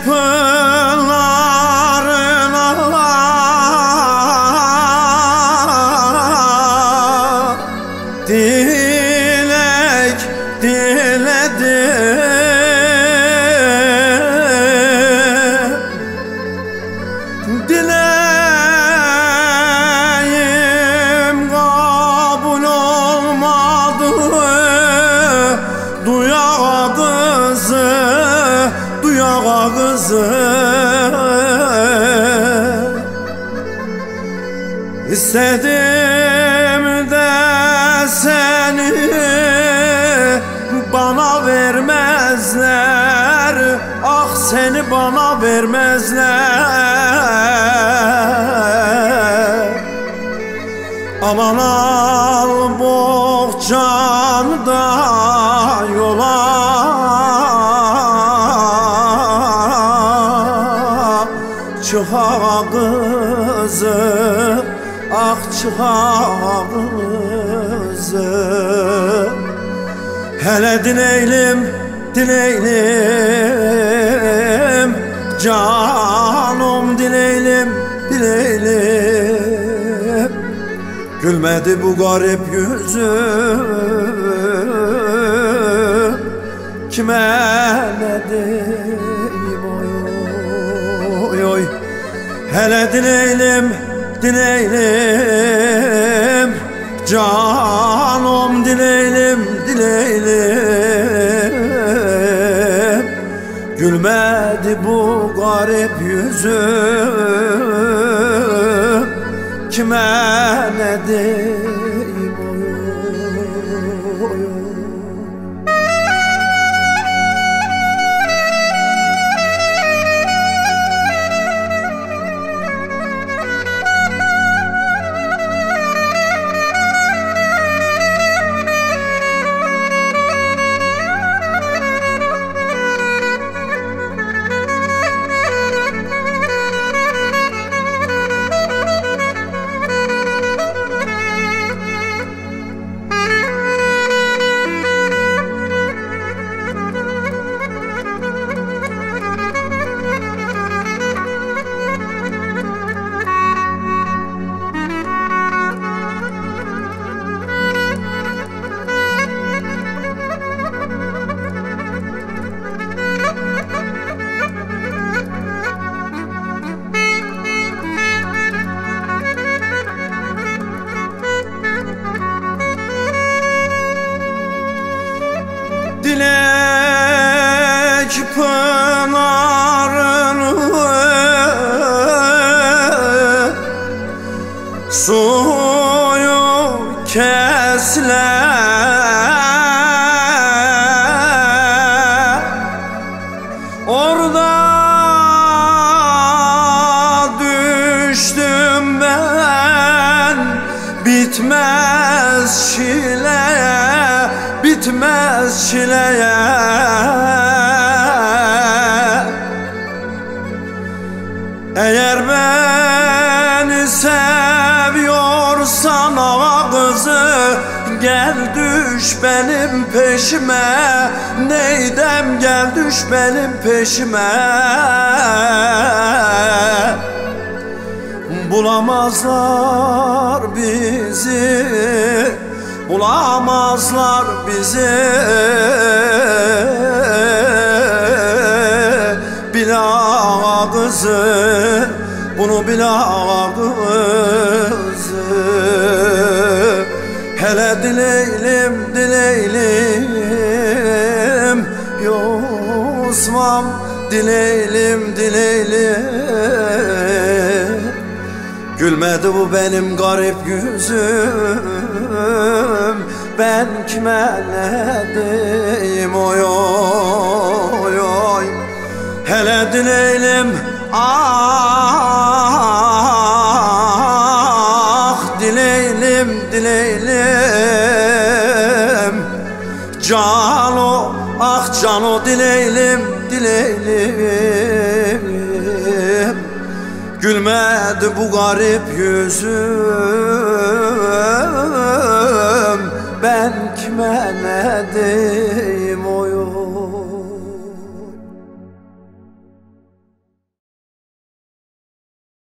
pınarına dilek diledim. Dileğim kabul olmadı, duyağa kızı, duyağa kızı. İstedim de seni bana vermezler, ah seni bana vermezler. Aman al bohçanda yola, çıha kızı, ah çıha kızı. Hele dileylim, dileylim, canım dileylim, dileylim. Gülmedi bu garip yüzüm, kime ne diyeyim oy oy. Hele dileylim, dileylim, canım dileylim, dileylim. Gülmedi bu garip yüzüm, kime ne diyeyim oy oy. Dilek pınarını suyu kesler, orada düştüm ben, bitmez çileye, bitmez çileye. Eğer beni seviyorsan ağa kızı, gel düş benim peşime, neydem gel düş benim peşime. Bulamazlar bizi, bulamazlar bizi, bil ağa kızı, bunu bil ağa kızı. Hele dileylim, dileylim, yosmam dileylim, dileylim. Gülmedi bu benim garip yüzüm, ben kime ne diyeyim oy oy oy. Hele dileylim, ah dileylim, dileylim. Cano, ah cano dileylim, dileylim. Gülmedi bu garip yüzüm, ben kime ne diyeyim oy.